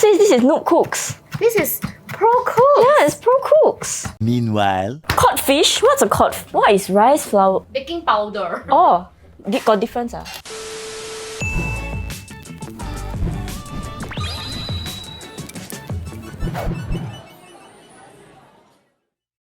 says this is Noob Cooks? This is Pro Cook. Yeah, it's Pro Cooks. Meanwhile, Codfish? What's a cod? What is rice flour? Baking powder. Oh, got difference ah.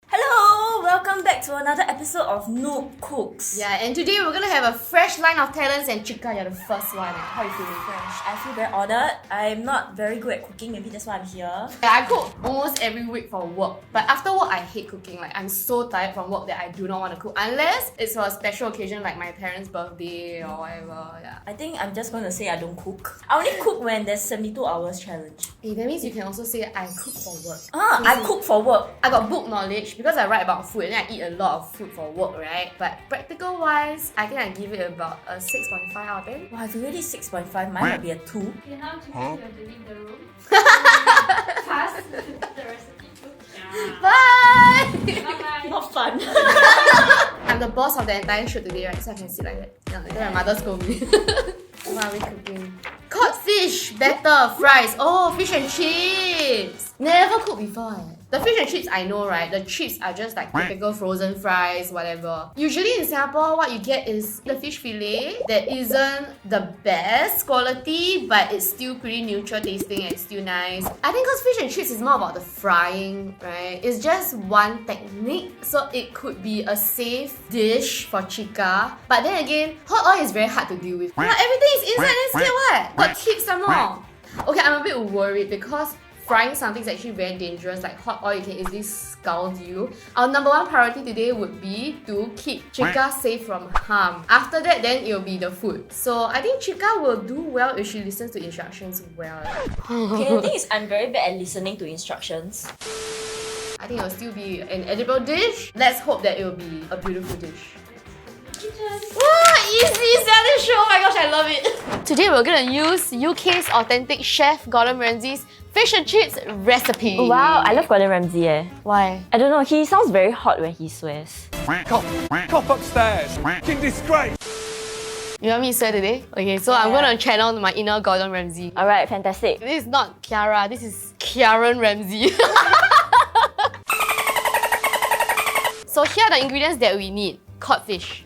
Hello, welcome back to another episode of Noob Cooks. Yeah, and today we're gonna have a fresh line of talents, and Chika, you're the first one. How are you feeling? Fresh. I feel very honoured. I'm not very good at cooking, maybe that's why I'm here. Yeah, I cook almost every week for work, but after work I hate cooking. Like, I'm so tired from work that I do not want to cook unless it's for a special occasion like my parents' birthday or whatever. Yeah. I think I'm just going to say I don't cook. I only cook when there's 72 hours challenge. Hey, that means you can also say I cook for work. I cook for work. I got book knowledge because I write about food and then I eat a lot of food for work, right? But practical wise, I think I give it about a 6.5 out of 10. Wow, if already 6.5, mine might be a 2. Okay, now you have to leave the room. Pass the recipe too. Yeah. Bye! Bye-bye. Not fun. I'm the boss of the entire shoot today, right? So I can sit like that. Yeah, later my mother scold me. What are we cooking? Cod fish, batter, fries. Oh, fish and chips. Never cooked before. The fish and chips I know, right? The chips are just like typical frozen fries, whatever. Usually in Singapore, what you get is the fish fillet that isn't the best quality, but it's still pretty neutral tasting and it's still nice. I think because fish and chips is more about the frying, right? It's just one technique, so it could be a safe dish for Chika. But then again, hot oil is very hard to deal with. Yeah, everything is inside and scared what? Got tips some more. Okay, I'm a bit worried because frying something is actually very dangerous. Like hot oil, you can easily scald you. Our number one priority today would be to keep Chika safe from harm. After that, then it will be the food. So I think Chika will do well if she listens to instructions well. Okay, the thing is, I'm very bad at listening to instructions. I think it will still be an edible dish. Let's hope that it will be a beautiful dish. Wow, easy selling show! Oh my gosh, I love it! Today we're gonna use UK's authentic chef Gordon Ramsay's fish and chips recipe. Wow, I love Gordon Ramsay eh. Why? I don't know, he sounds very hot when he swears. cop upstairs. King disgrace. You want me to swear today? Okay, so I'm gonna channel my inner Gordon Ramsay. Alright, fantastic. This is not Chiara, this is Chiaran Ramsay. So here are the ingredients that we need. Codfish.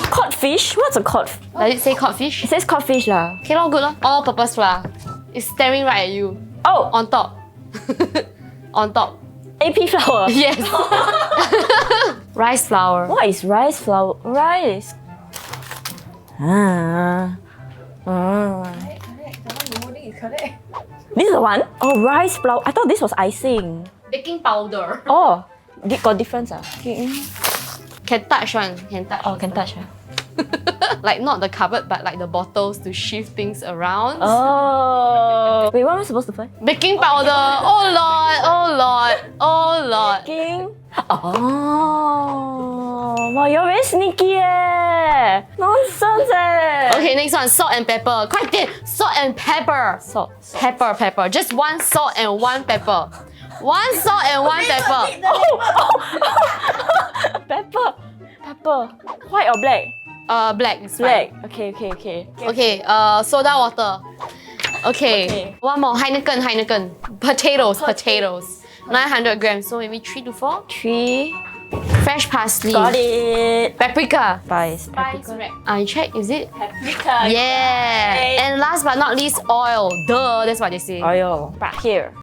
Codfish? What's a cod? Does it say codfish? It says codfish lah. Okay, all good lah. All purpose flour. It's staring right at you. Oh! On top. On top. AP flour. Yes. Rice flour. What is rice flour? Rice. Correct. The one you're holding is correct. This is the one? Oh, rice flour. I thought this was icing. Baking powder. Oh, got difference ah. Okay. Can touch one. Can touch. Oh, can touch ah. Like not the cupboard, but like the bottles to shift things around. Oh. Wait, what am I supposed to find? Baking powder. Oh lord. Oh lord. Oh lord. Baking. Oh. Wow, you're very sneaky eh. Nonsense eh. Okay, next one. Salt and pepper. Quick, salt and pepper. Salt. Pepper. Just one salt and one pepper. One salt and one pepper. Pepper. White or black? Black. It's Black. fine. Okay. Okay, soda water. Okay. One more. Heineken. Potatoes. 900 grams. So maybe 3 to 4. 3. Fresh parsley. Got it. Paprika. Spice. Paprika. I check, is it? Paprika. Yeah. And last but not least, oil. Duh, that's what they say. Oil. Back here.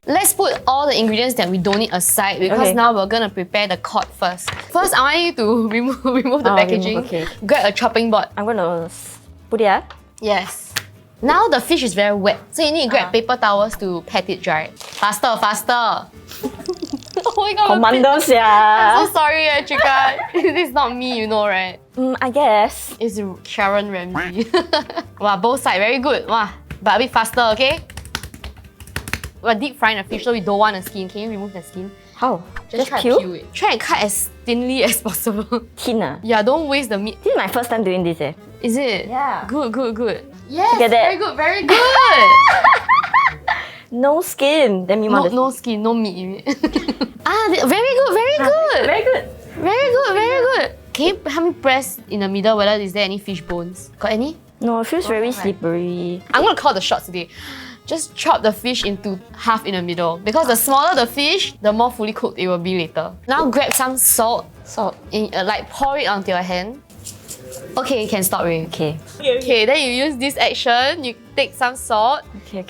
Let's put all the ingredients that we don't need aside because now we're gonna prepare the cod first. First, I want you to remove the packaging. Okay. Grab a chopping board. I'm gonna put it ah. Yes. Now the fish is very wet, so you need to grab paper towels to pat it dry. Faster. Oh my god. Commandos I'm yeah. so sorry, Chika. This is not me, you know, right? I guess. It's Sharon Ramsay. Wow, both sides, very good. Wow, but a bit faster, okay? We're deep frying the fish, so we don't want the skin. Can you remove the skin? How? Just try to peel it. Try and cut as thinly as possible. Thin ah. Yeah, don't waste the meat. This is my first time doing this eh. Is it? Yeah. Good. Yes, Look at that. very good. No skin. Then No skin, no meat in it. Very good. Very good. Can you help me press in the middle whether is there any fish bones? Got any? No, it feels very slippery. I'm gonna call the shots today. Just chop the fish into half in the middle because the smaller the fish, the more fully cooked it will be later. Now grab some salt, like pour it onto your hand. Okay, you can stop already. Okay, then you use this action, you take some salt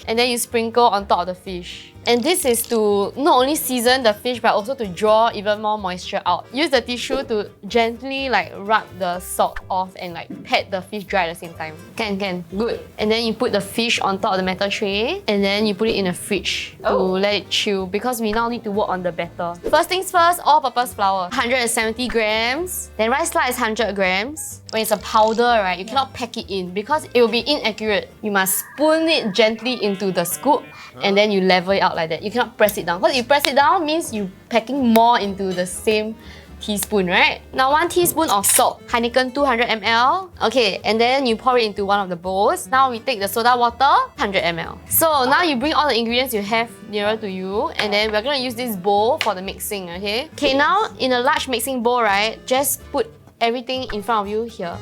and then you sprinkle on top of the fish. And this is to not only season the fish but also to draw even more moisture out. Use the tissue to gently like rub the salt off and like pat the fish dry at the same time. Can, good. And then you put the fish on top of the metal tray and then you put it in the fridge to let it chill because we now need to work on the batter. First things first, all-purpose flour, 170 grams. Then rice flour is 100 grams. When it's a powder, right, you cannot pack it in because it will be inaccurate. You must spoon it gently into the scoop and then you level it out like that. You cannot press it down because if you press it down means you're packing more into the same teaspoon, right? Now 1 teaspoon of salt, Heineken 200 ml. Okay, and then you pour it into one of the bowls. Now we take the soda water, 100 ml. So now you bring all the ingredients you have nearer to you and then we're gonna use this bowl for the mixing, okay? Okay, now in a large mixing bowl, right, just put everything in front of you here.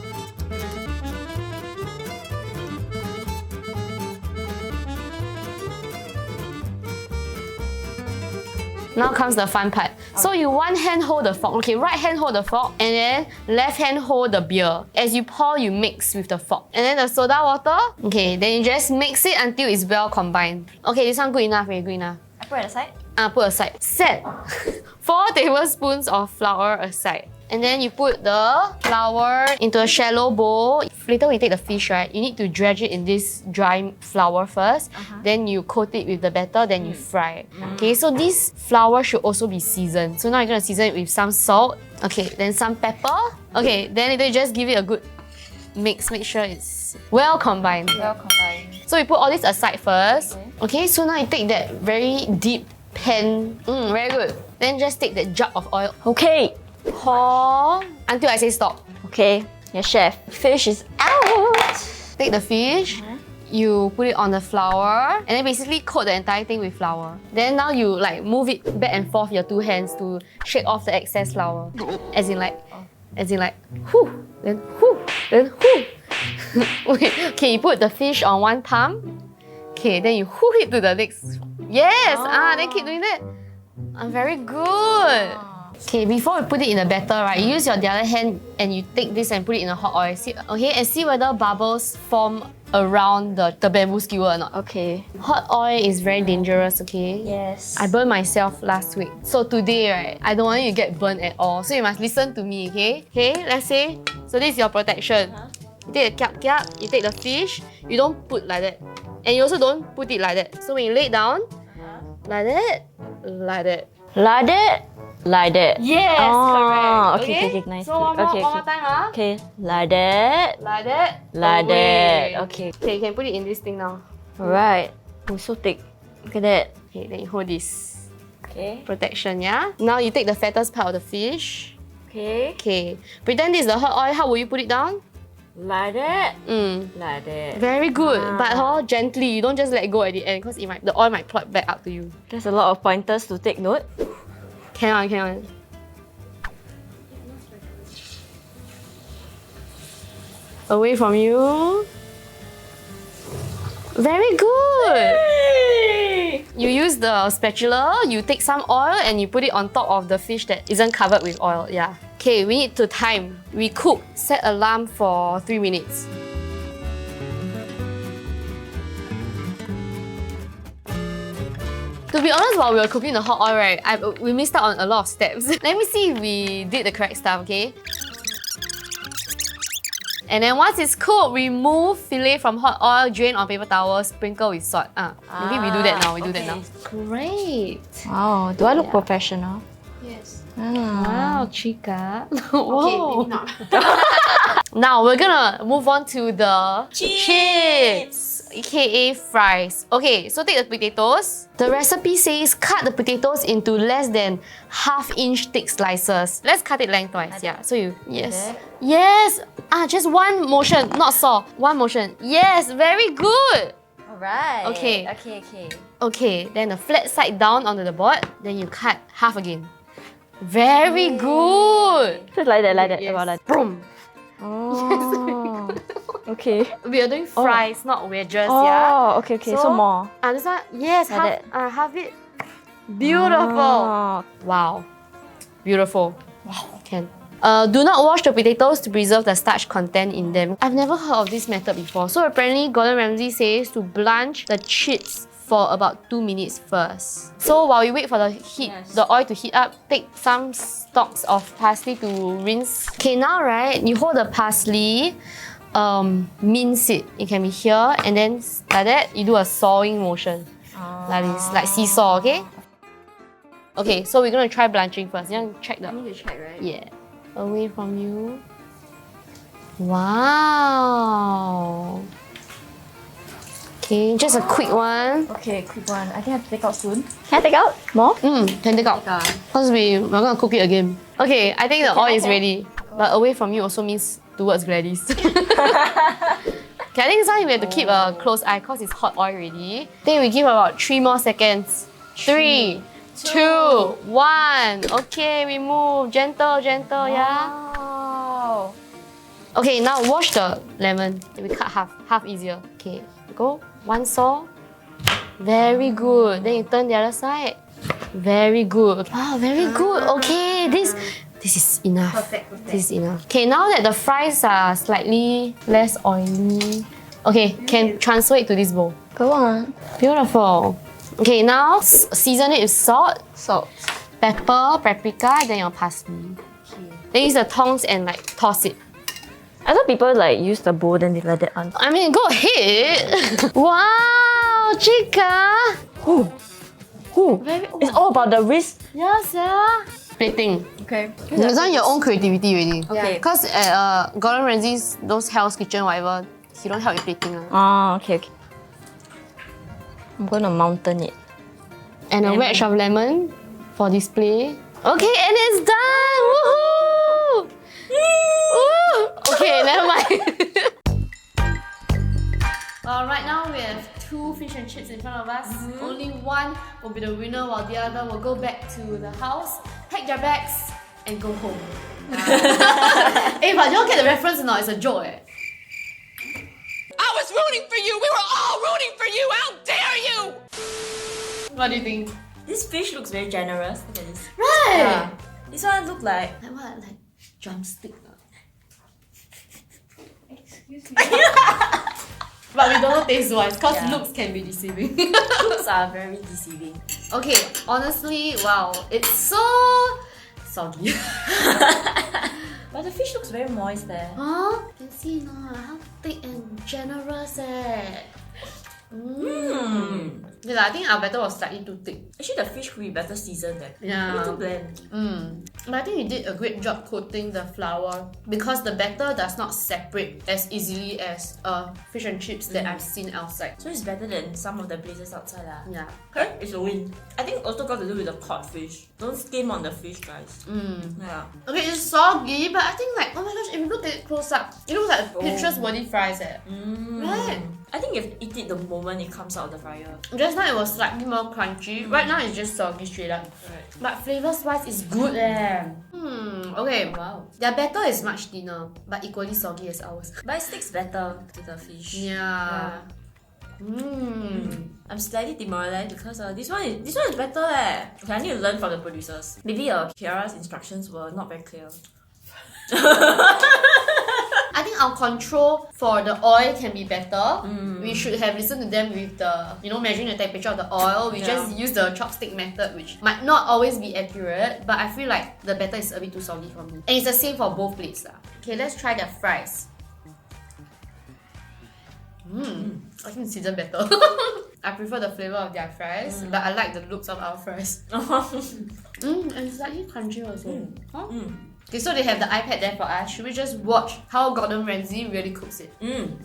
Now comes the fun part. So you one hand hold the fork, okay, right hand hold the fork and then left hand hold the beer. As you pour, you mix with the fork. And then the soda water, okay, then you just mix it until it's well combined. Okay, this one good enough, good enough. I put it aside? Put aside. Set 4 tablespoons of flour aside. And then you put the flour into a shallow bowl. Later when you take the fish, right, you need to dredge it in this dry flour first. Then you coat it with the batter, then you fry. Okay, so this flour should also be seasoned. So now you're gonna season it with some salt. Okay, then some pepper. Okay, then later you just give it a good mix. Make sure it's well combined. So we put all this aside first. Okay, so now you take that very deep pan. Very good. Then just take that jug of oil. Okay. Pour until I say stop. Okay. Yes, chef. Fish is out. Take the fish, you put it on the flour, and then basically coat the entire thing with flour. Then now you like move it back and forth with your 2 hands to shake off the excess flour. As in like, whoo, then whoo, then whoo. Okay, you put the fish on one thumb. Okay, then you whoo it to the next. Yes, then keep doing that. Very good. Okay, before we put it in the batter, right, you use your the other hand and you take this and put it in a hot oil. And see whether bubbles form around the bamboo skewer or not. Okay. Hot oil is very dangerous, okay? Yes. I burned myself last week. So today, right, I don't want you to get burned at all. So you must listen to me, okay? Okay, let's say, so this is your protection. You take the kiap, you take the fish, you don't put like that. And you also don't put it like that. So when you lay it down, like that, like that. Like that? Like that. Yes, correct. Okay, nice. So one more time, Okay, like that. Like that. Like that. Okay. Okay, you can put it in this thing now. Alright. Oh, so thick. Look at that. Okay, then you hold this. Okay. Protection, yeah? Now you take the fattest part of the fish. Okay. Okay. Pretend this is the hot oil. How will you put it down? Like that. Like that. Very good. But gently. You don't just let it go at the end because the oil might plop back up to you. There's a lot of pointers to take note. Can. Away from you. Very good. Hey! You use the spatula, you take some oil and you put it on top of the fish that isn't covered with oil. Yeah. Okay, we need to time. We cook. Set alarm for 3 minutes. To be honest, while we were cooking the hot oil, right, we missed out on a lot of steps. Let me see if we did the correct stuff, okay? And then once it's cooked, remove fillet from hot oil, drain on paper towel, sprinkle with salt. Maybe we do that now. We do that now. Great. Wow, do I look professional? Yes. Wow, Chika. Okay, Whoa. maybe not. Now we're gonna move on to the chips, aka fries. Okay, so take the potatoes. The recipe says cut the potatoes into less than half-inch thick slices. Let's cut it lengthwise. Yeah. So you yes. Just one motion, not saw. One motion. Yes, very good. Alright. Okay. Okay. Okay, then the flat side down onto the board. Then you cut half again. Very good. Just like that, Yes. about that. Boom. Oh. Okay. We are doing fries, not wedges, Oh, yeah? okay. So more. This one, yes, Like half it. Beautiful. Oh. Wow. Beautiful. Wow. Can. Do not wash the potatoes to preserve the starch content in them. I've never heard of this method before. So apparently Gordon Ramsay says to blanch the chips for about 2 minutes first. So while we wait for the oil to heat up, take some stalks of parsley to rinse. Okay, now right, you hold the parsley, mince it. It can be here, and then like that, you do a sawing motion. Like this, like seesaw, okay? Okay, so we're gonna try blanching first. You want to check the... I need to check, right? Yeah. Away from you. Wow. Okay, just a quick one. Okay, quick one. I think I have to take out soon. Can I take out more? Can take out. Because we're gonna cook it again. Okay, I think the oil is ready. But away from you also means towards Gladys. Okay, I think this one we have to keep a close eye because it's hot oil already. Then we give about 3 more seconds. 3, 2, 1. Okay, we move. Gentle, yeah? Wow. Okay, now wash the lemon. We cut half easier. Okay, go. 1 saw. Very good. Then you turn the other side. Very good. Wow, very good. Okay, this is enough. Perfect. This is enough. Okay, now that the fries are slightly less oily, okay, can transfer it to this bowl. Go on. Beautiful. Okay, now season it with salt, pepper, paprika, then your parsley. Then use the tongs and like toss it. I thought people like use the bowl then they let it on. I mean, go ahead. Wow, Chika. Very, It's all about the wrist. yes, yeah. Plating. Okay. It's on your own creativity already. Okay. Because at Gordon Ramsay's, those Hell's Kitchen, whatever, he don't help with plating. Oh, okay. I'm gonna mountain it. And a wedge of lemon for display. Okay, and it's done! Woohoo! Woo! Okay, never mind. Right now we have 2 fish and chips in front of us. Only one will be the winner while the other will go back to the house, pack their bags, and go home. Hey, but you don't get the reference or not? It's a joke. I was rooting for you! We were all rooting for you! How dare you! What do you think? This fish looks very generous. Look at this. Right! Yeah. This one look like Like what? Like drumstick? Excuse me. But we don't know taste-wise, because Yeah. looks can be deceiving. looks are very deceiving. Okay, honestly, wow, it's so soggy. But the fish looks very moist there. Huh? You can see now how thick and generous Okay, I think our batter was slightly too thick. Actually, the fish could be better seasoned there. Yeah. A little bland. But I think you did a great job coating the flour because the batter does not separate as easily as fish and chips that I've seen outside. So it's better than some of the places outside lah. Yeah. Okay, it's a win. I think also got to do with the cod fish. Don't skim on the fish, guys. Yeah. Okay, it's soggy, but I think like, oh my gosh, if you look at it close up, it looks like Pinterest-worthy fries Right? I think you have to eat it the moment it comes out of the fryer. Just now it was slightly more crunchy. Right now it's just soggy straight up. Right. But flavors-wise, it's good Okay. Wow. Their batter is much thinner, but equally soggy as ours. But it sticks better to the fish. Yeah. I'm slightly demoralized because this one is better Okay, I need to learn from the producers. Maybe Chiara's instructions were not very clear. I think our control for the oil can be better. We should have listened to them with the, measuring the temperature of the oil. We just use the chopstick method, which might not always be accurate, but I feel like the batter is a bit too soggy for me. And it's the same for both plates. Okay, let's try the fries. I think season better. I prefer the flavor of their fries, but I like the looks of our fries. And slightly crunchy also. Okay, so they have the iPad there for us. Should we just watch how Gordon Ramsay really cooks it?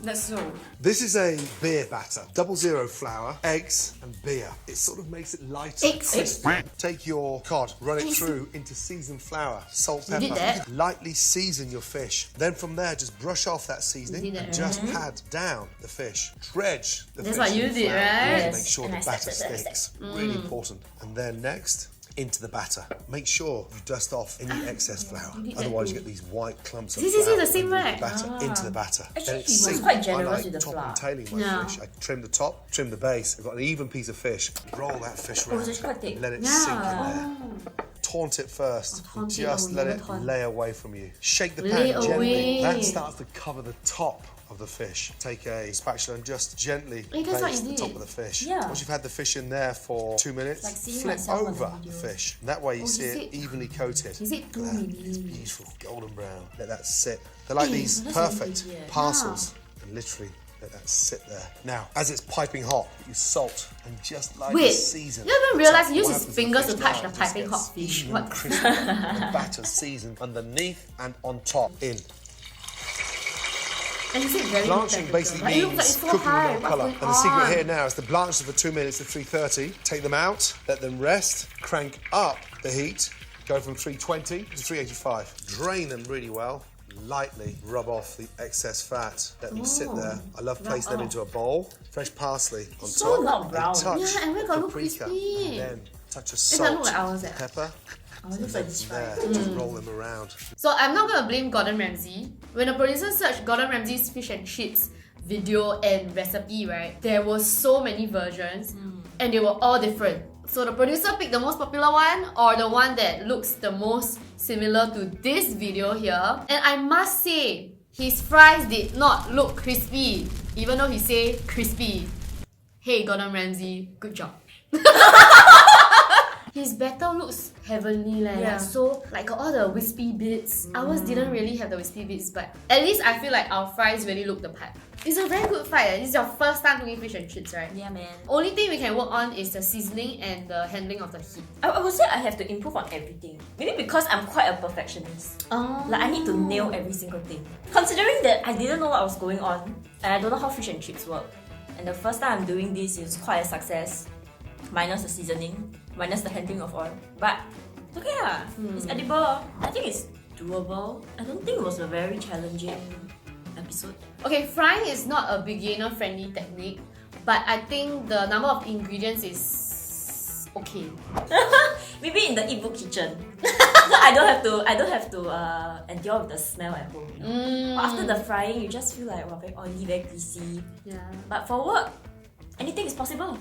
That's so. This is a beer batter. 00 flour, eggs and beer. It sort of makes it lighter. Eggs. Take your cod, run it through into seasoned flour, salt, pepper. did that? Lightly season your fish. Then from there, just brush off that seasoning You did and that, just pat down the fish. Dredge the That's fish what you in did, flour right? to make sure And the I stepped batter it, sticks. Really important. And then next, into the batter. Make sure you dust off any excess flour. need Otherwise, that you get these white clumps of See, flour. the same, under right? Into the batter. Actually, Then he it's was sealed. quite generous I like with the top flour. and tailing my Yeah. fish. I trim the top, trim the base. I've got an even piece of fish. Roll that fish around. it's actually quite thick. And let it Yeah. sink in there. Taunt it first. taunt it, Just let never it taunt. lay away from you. Shake the Lay pan gently. away. That starts to cover the top of the fish. Take a spatula and just gently That's what place you the did. top of the fish. Yeah. Once you've had the fish in there for 2 minutes, like seeing flip myself on the over the video. fish. And that way you Oh, see is it it- evenly coated. Is it 2 Look at that. It's minutes? beautiful, golden brown. Let that sit. They're like these that's perfect really weird. parcels. And literally let that sit there. Now, as it's piping hot, you salt and just like Wait, season. you haven't realised he What used his happens to the fingers to fish touch now, the it just piping gets hot fish. even What? crispy. The batter seasoned underneath and on top. In. And you said very low Blanching temperature. basically But it looks means like it's so cooking high. with no What's colour. going And the secret on? here now is to blanch them for 2 minutes at 330. Take them out, let them rest, crank up the heat, go from 320 to 385. Drain them really well. Lightly rub off the excess fat. Let them sit there. I love placing them into a bowl. Fresh parsley on So top. not brown. A touch Yeah, and where got of look paprika. crispy. And then a touch of It doesn't look salt, like ours, eh? pepper. It looks like this There, fried. just roll them around. So I'm not gonna blame Gordon Ramsay. When the producer searched Gordon Ramsay's fish and chips video and recipe, right, there were so many versions and they were all different. So the producer picked the most popular one or the one that looks the most similar to this video here. And I must say, his fries did not look crispy, even though he said crispy. Hey Gordon Ramsay, good job. His batter looks heavenly leh. Yeah. Like, so like got all the wispy bits. Ours didn't really have the wispy bits, but at least I feel like our fries really look the part. It's a very good fight. This is your first time cooking fish and chips, right? Yeah, man. Only thing we can work on is the seasoning and the handling of the heat. I would say I have to improve on everything. Maybe because I'm quite a perfectionist. Like I need to nail every single thing. Considering that I didn't know what was going on and I don't know how fish and chips work. And the first time I'm doing this is quite a success. Minus the seasoning, minus the handling of oil. But it's okay lah. It's edible. I think it's doable. I don't think it was a very challenging episode. Okay, frying is not a beginner-friendly technique, but I think the number of ingredients is okay. Maybe in the e-book kitchen. So I don't have to endure with the smell at home. You know? But after the frying, you just feel like wow, very oily, very greasy. Yeah. But for work, anything is possible.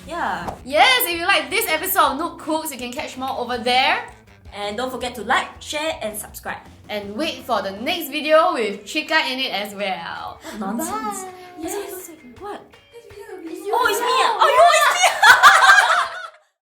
Yeah. Yes, if you like this episode of Noob Cooks, you can catch more over there. And don't forget to like, share, and subscribe. And wait for the next video with Chika in it as well. Nonsense. Bye. Yes. What? This video will be Oh, it's me. Oh, you